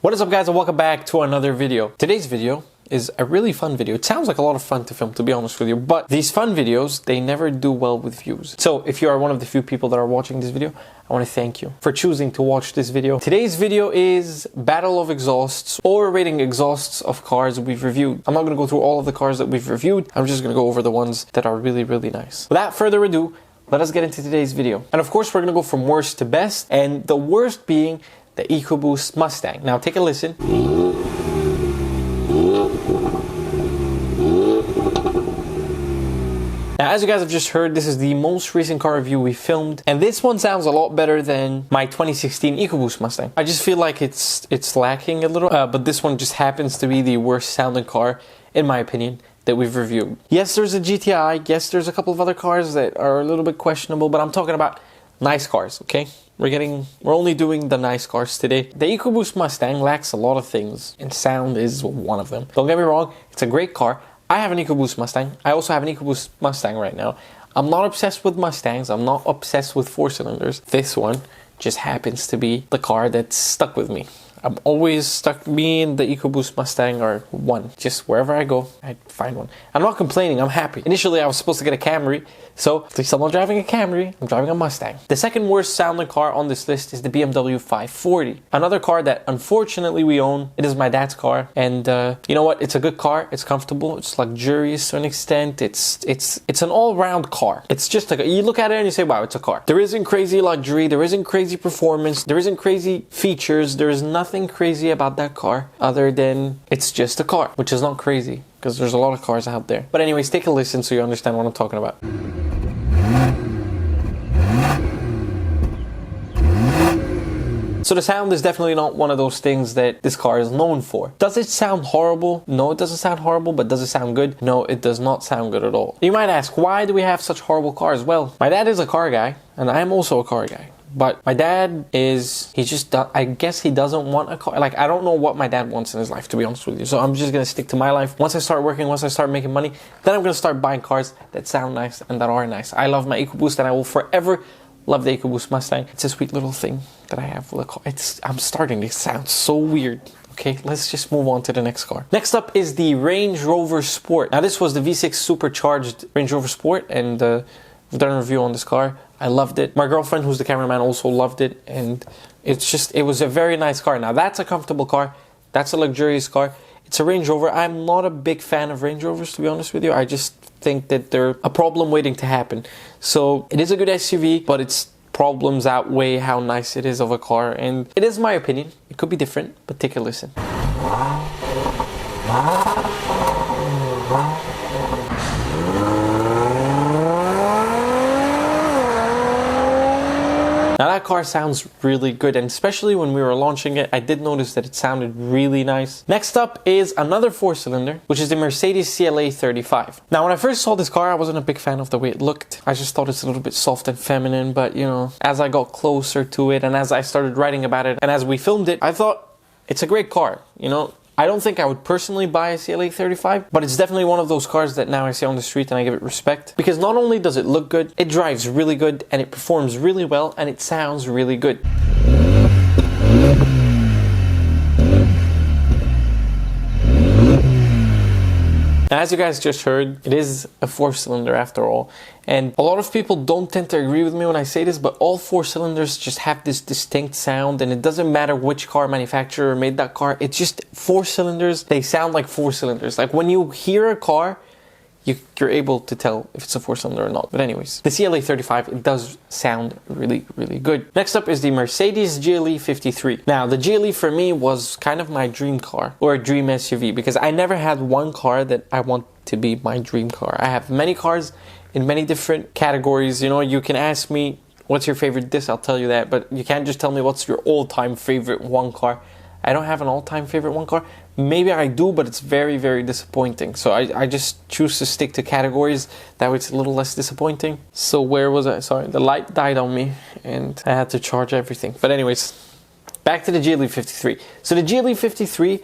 What is up, guys, and welcome back to another video. Today's video is a really fun video. It sounds like a lot of fun to film, to be honest with you, but these fun videos, they never do well with views. So if you are one of the few people that are watching this video, I want to thank you for choosing to watch this video. Today's video is Battle of Exhausts, or rating exhausts of cars we've reviewed. I'm not going to go through all of the cars that we've reviewed. I'm just going to go over the ones that are really, really nice. Without further ado, let us get into today's video. And of course, we're going to go from worst to best, and the worst being the EcoBoost Mustang. Now take a listen. Now, as you guys have just heard, this is the most recent car review we filmed, and this one sounds a lot better than my 2016 EcoBoost Mustang. I just feel like it's lacking a little, but this one just happens to be the worst sounding car, in my opinion, that we've reviewed. Yes, there's a GTI. Yes, there's a couple of other cars that are a little bit questionable, but I'm talking about nice cars, okay? We're only doing the nice cars today. The EcoBoost Mustang lacks a lot of things, and sound is one of them. Don't get me wrong, it's a great car. I have an EcoBoost Mustang. I also have an EcoBoost Mustang right now. I'm not obsessed with Mustangs. I'm not obsessed with 4-cylinders. This one just happens to be the car that's stuck with me. I'm always stuck. Me and the EcoBoost Mustang are one. Just wherever I go, I find one. I'm not complaining. I'm happy. Initially, I was supposed to get a Camry, so at least I'm not driving a Camry. I'm driving a Mustang. The second worst sounding car on this list is the BMW 540. Another car that unfortunately we own. It is my dad's car, and you know what? It's a good car. It's comfortable. It's luxurious to an extent. It's an all-round car. It's just like you look at it and you say, wow, it's a car. There isn't crazy luxury. There isn't crazy performance. There isn't crazy features. There is nothing crazy about that car other than it's just a car, which is not crazy because there's a lot of cars out there. But anyways, take a listen so you understand what I'm talking about. So the sound is definitely not one of those things that this car is known for. Does it sound horrible? No, it doesn't sound horrible. But does it sound good? No, it does not sound good at all. You might ask, why do we have such horrible cars? Well, my dad is a car guy, and I am also a car guy. But my dad I guess he doesn't want a car. Like, I don't know what my dad wants in his life, to be honest with you. So I'm just going to stick to my life. Once I start working, once I start making money, then I'm going to start buying cars that sound nice and that are nice. I love my EcoBoost, and I will forever love the EcoBoost Mustang. It's a sweet little thing that I have with a car. I'm starting to sound so weird. Okay, let's just move on to the next car. Next up is the Range Rover Sport. Now, this was the V6 supercharged Range Rover Sport, and I've done a review on this car. I loved it. My girlfriend, who's the cameraman, also loved it, and it was a very nice car. Now, that's a comfortable car. That's a luxurious car. It's a Range Rover. I'm not a big fan of Range Rovers, to be honest with you. I just think that they're a problem waiting to happen. So it is a good SUV, but its problems outweigh how nice it is of a car, and it is my opinion. It could be different, but take a listen. Now that car sounds really good, and especially when we were launching it, I did notice that it sounded really nice. Next up is another 4-cylinder, which is the Mercedes CLA 35. Now, when I first saw this car, I wasn't a big fan of the way it looked. I just thought it's a little bit soft and feminine, but you know, as I got closer to it and as I started writing about it and as we filmed it, I thought it's a great car, you know. I don't think I would personally buy a CLA 35, but it's definitely one of those cars that now I see on the street and I give it respect. Because not only does it look good, it drives really good, and it performs really well, and it sounds really good. Now, as you guys just heard, it is a 4-cylinder after all. And a lot of people don't tend to agree with me when I say this, but all 4-cylinders just have this distinct sound, and it doesn't matter which car manufacturer made that car. It's just 4-cylinders. They sound like 4-cylinders. Like when you hear a car, you're able to tell if it's a 4-cylinder or not. But anyways, the CLA 35, it does sound really, really good. Next up is the Mercedes GLE 53. Now, the GLE for me was kind of my dream car, or a dream SUV, because I never had one car that I want to be my dream car. I have many cars in many different categories. You know, you can ask me, what's your favorite this? I'll tell you that, but you can't just tell me what's your all-time favorite one car. I don't have an all-time favorite one car. Maybe I do, but it's very, very disappointing. So I just choose to stick to categories. That way it's a little less disappointing. So where was I? Sorry, the light died on me and I had to charge everything. But anyways, back to the GLE 53. So the GLE 53,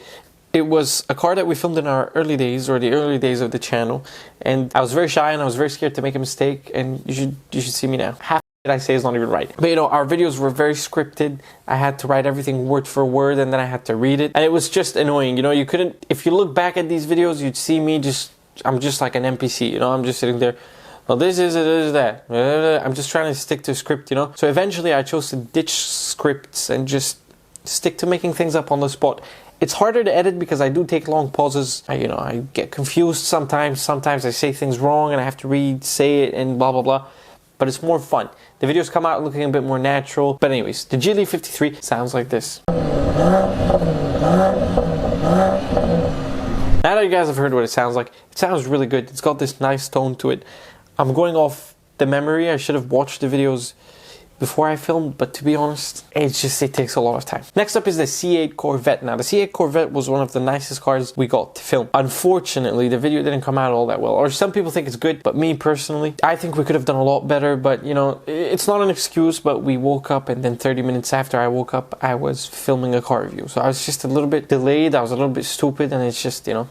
it was a car that we filmed in our early days, or the early days of the channel. And I was very shy and I was very scared to make a mistake. And you should see me now. I say is not even right. But you know, our videos were very scripted. I had to write everything word for word and then I had to read it. And it was just annoying. You know, you couldn't, if you look back at these videos, you'd see me I'm just like an NPC, you know, I'm just sitting there. Well, this is that. I'm just trying to stick to script, you know. So eventually I chose to ditch scripts and just stick to making things up on the spot. It's harder to edit because I do take long pauses. I get confused sometimes. Sometimes I say things wrong and I have to say it and blah, blah, blah. But it's more fun. The videos come out looking a bit more natural. But anyways, the Geely 53 sounds like this. Now that you guys have heard what it sounds like, it sounds really good. It's got this nice tone to it. I'm going off the memory. I should have watched the videos before I filmed, but to be honest, it takes a lot of time. Next up is the C8 Corvette. Now, the C8 Corvette was one of the nicest cars we got to film. Unfortunately, the video didn't come out all that well, or some people think it's good, but me personally, I think we could have done a lot better, but you know, it's not an excuse, but we woke up and then 30 minutes after I woke up, I was filming a car review. So I was just a little bit delayed, I was a little bit stupid, and it's just, you know,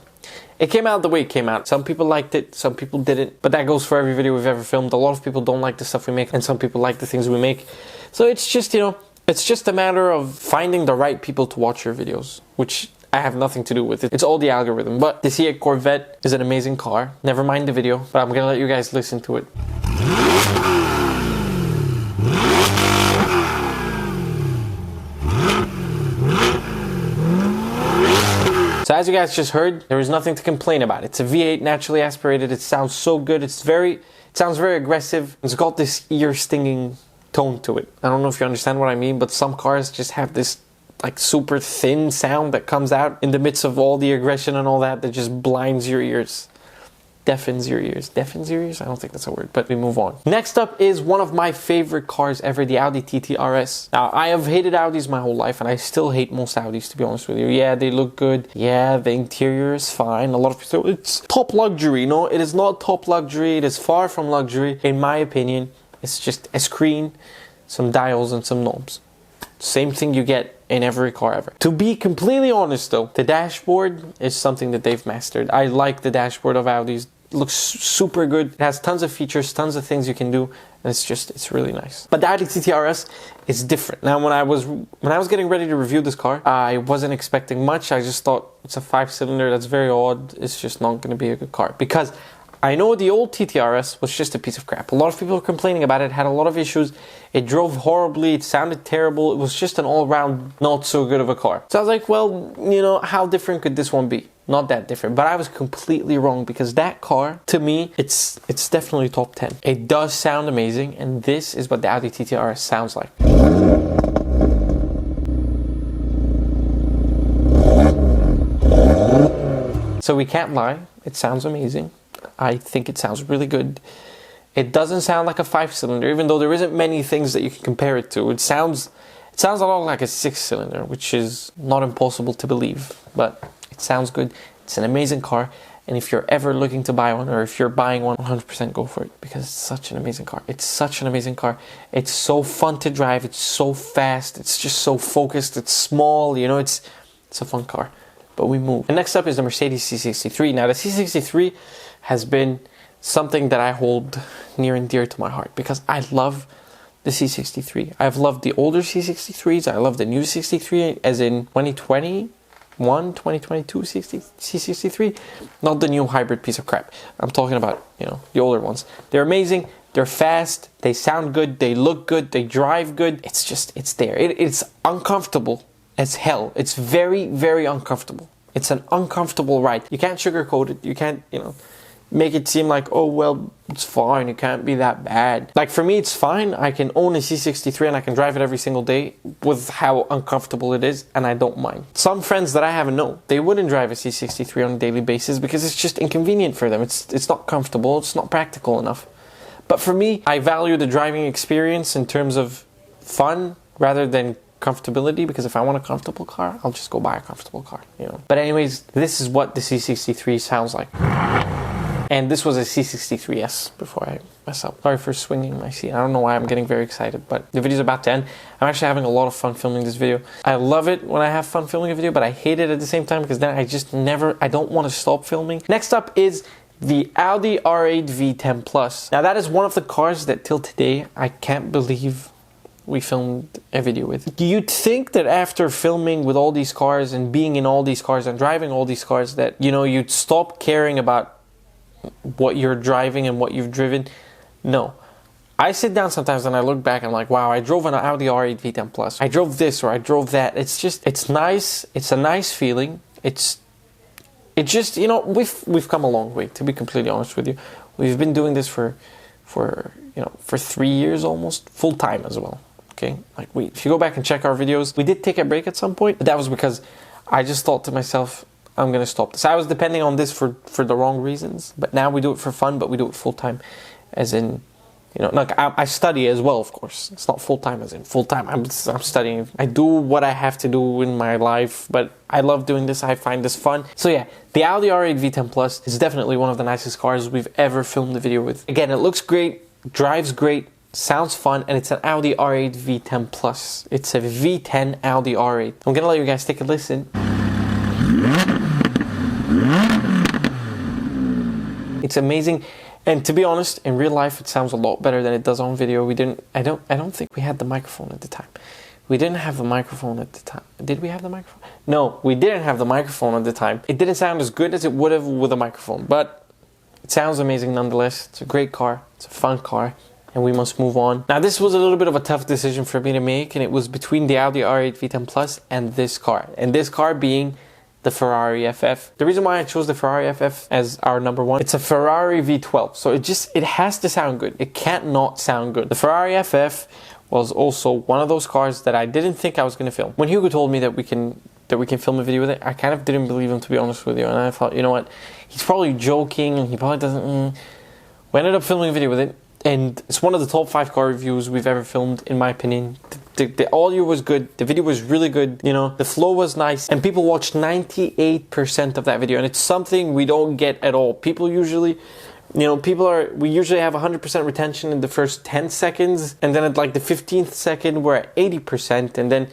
it came out the way it came out. Some people liked it, some people didn't. But that goes for every video we've ever filmed. A lot of people don't like the stuff we make, and some people like the things we make. So it's just, you know, it's just a matter of finding the right people to watch your videos, which I have nothing to do with it. It's all the algorithm. But the C8 Corvette is an amazing car. Never mind the video, but I'm gonna let you guys listen to it. So as you guys just heard, there is nothing to complain about. It's a V8 naturally aspirated. It sounds so good. It sounds very aggressive. It's got this ear-stinging tone to it. I don't know if you understand what I mean, but some cars just have this like super thin sound that comes out in the midst of all the aggression and all that just blinds your ears. Deafens your ears. Deafens your ears? I don't think that's a word, but we move on. Next up is one of my favorite cars ever, the Audi TT RS. Now, I have hated Audis my whole life, and I still hate most Audis, to be honest with you. Yeah, they look good. Yeah, the interior is fine. A lot of people say, it's top luxury. No, it is not top luxury. It is far from luxury. In my opinion, it's just a screen, some dials, and some knobs. Same thing you get in every car ever. To be completely honest though, the dashboard is something that they've mastered. I like the dashboard of Audis. It looks super good. It has tons of features, tons of things you can do, and it's really nice. But the Audi TT RS is different. Now, when I was getting ready to review this car, I wasn't expecting much. I just thought it's a 5-cylinder. That's very odd. It's just not going to be a good car because I know the old TT RS was just a piece of crap. A lot of people were complaining about it. It had a lot of issues. It drove horribly. It sounded terrible. It was just an all-round not so good of a car. So I was like, well, you know, how different could this one be? Not that different, but I was completely wrong because that car, to me, it's definitely top 10. It does sound amazing, and this is what the Audi TT RS sounds like. So we can't lie, it sounds amazing. I think it sounds really good. It doesn't sound like a 5-cylinder, even though there isn't many things that you can compare it to. It sounds a lot like a 6-cylinder, which is not impossible to believe, but it sounds good. It's an amazing car, and if you're ever looking to buy one, or if you're buying one, 100% go for it, because it's such an amazing car. It's such an amazing car. It's so fun to drive. It's so fast. It's just so focused. It's small. You know, it's a fun car. But we move. And next up is the Mercedes C63. Now, the C63 has been something that I hold near and dear to my heart because I love the C63. I've loved the older C63s. I love the new C63, as in 2021, 2022 C63. Not the new hybrid piece of crap. I'm talking about, you know, the older ones. They're amazing. They're fast. They sound good. They look good. They drive good. It's there. It's uncomfortable as hell. It's very, very uncomfortable. It's an uncomfortable ride. You can't sugarcoat it. You can't, you know, make it seem like, oh, well, it's fine. It can't be that bad. Like, for me, it's fine. I can own a C63 and I can drive it every single day with how uncomfortable it is, and I don't mind. Some friends that I have know, they wouldn't drive a C63 on a daily basis because it's just inconvenient for them. It's not comfortable. It's not practical enough. But for me, I value the driving experience in terms of fun rather than comfortability, because if I want a comfortable car, I'll just go buy a comfortable car, you know. But anyways, this is what the C63 sounds like. And this was a C63S before I mess up. Sorry for swinging my seat. I don't know why I'm getting very excited, but the video's about to end. I'm actually having a lot of fun filming this video. I love it when I have fun filming a video, but I hate it at the same time because then I don't want to stop filming. Next up is the Audi R8 V10 Plus. Now that is one of the cars that till today I can't believe we filmed a video with. You'd think that after filming with all these cars and being in all these cars and driving all these cars that, you know, you'd stop caring about what you're driving and what you've driven. No. I sit down sometimes and I look back and I'm like, wow, I drove an Audi R8 V10 Plus. I drove this or I drove that. It's just, it's nice. It's a nice feeling. It just, you know, we've come a long way, to be completely honest with you. We've been doing this for 3 years almost, full time as well. Okay, like if you go back and check our videos, we did take a break at some point, but that was because I just thought to myself, I'm gonna stop this. I was depending on this for the wrong reasons, but now we do it for fun, but we do it full time, as in, you know, like I study as well, of course. It's not full time as in full time. I'm studying. I do what I have to do in my life, but I love doing this. I find this fun. So yeah, the Audi R8 V10 Plus is definitely one of the nicest cars we've ever filmed a video with. Again, it looks great, drives great, sounds fun, and it's an Audi R8 V10 Plus. It's a V10 Audi R8. I'm gonna let you guys take a listen. It's amazing, and to be honest, in real life, it sounds a lot better than it does on video. I don't think we had the microphone at the time. We didn't have the microphone at the time. Did we have the microphone? No, we didn't have the microphone at the time. It didn't sound as good as it would have with a microphone, but it sounds amazing nonetheless. It's a great car. It's a fun car. And we must move on. Now this was a little bit of a tough decision for me to make, and it was between the Audi R8 V10 Plus and this car. And this car being the Ferrari FF. The reason why I chose the Ferrari FF as our number one, it's a Ferrari V12. So it has to sound good. It can't not sound good. The Ferrari FF was also one of those cars that I didn't think I was going to film. When Hugo told me that we can film a video with it, I kind of didn't believe him, to be honest with you. And I thought, you know what, he's probably joking and he probably doesn't. We ended up filming a video with it. And it's one of the top 5 car reviews we've ever filmed, in my opinion. The audio was good, the video was really good, you know, the flow was nice, and people watched 98% of that video, and it's something we don't get at all. People usually, you know, we usually have 100% retention in the first 10 seconds, and then at like the 15th second, we're at 80%, and then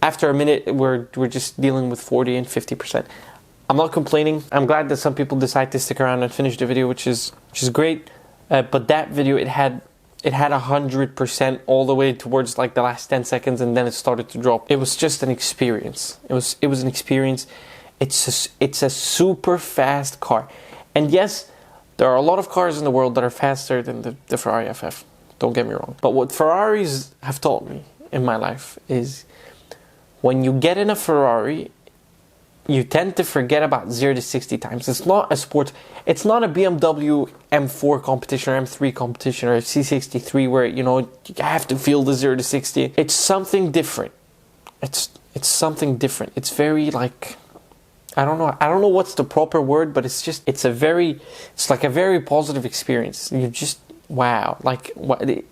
after a minute, we're just dealing with 40 and 50%. I'm not complaining. I'm glad that some people decide to stick around and finish the video, which is great. But that video, it had 100% all the way towards like the last 10 seconds, and then it started to drop. It was just an experience. It was an experience. It's a super fast car. And yes, there are a lot of cars in the world that are faster than the Ferrari FF. Don't get me wrong. But what Ferraris have taught me in my life is when you get in a Ferrari, you tend to forget about 0 to 60 times. It's not a sport. It's not a BMW M4 competition or M3 competition or a C63 where, you know, you have to feel the 0 to 60. It's something different. It's something different. It's very like, I don't know what's the proper word, but it's like a very positive experience. You just, wow, like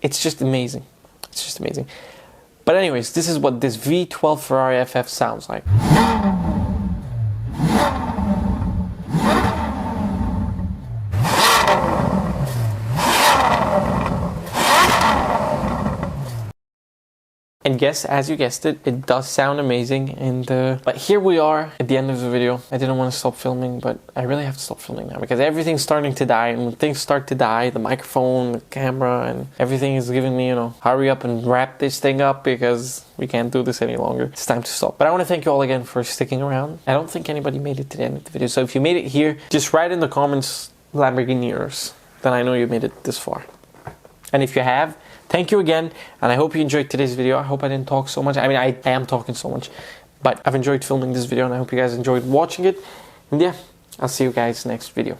it's just amazing. It's just amazing. But anyways, this is what this V12 Ferrari FF sounds like. And yes, as you guessed it, it does sound amazing. And but here we are at the end of the video. I didn't want to stop filming, but I really have to stop filming now because everything's starting to die. And when things start to die, the microphone, the camera, and everything is giving me, you know, hurry up and wrap this thing up because we can't do this any longer. It's time to stop. But I want to thank you all again for sticking around. I don't think anybody made it to the end of the video. So if you made it here, just write in the comments Lamborghiniers. Then I know you made it this far. And if you have, thank you again, and I hope you enjoyed today's video. I hope I didn't talk so much. I mean, I am talking so much, but I've enjoyed filming this video, and I hope you guys enjoyed watching it. And yeah, I'll see you guys next video.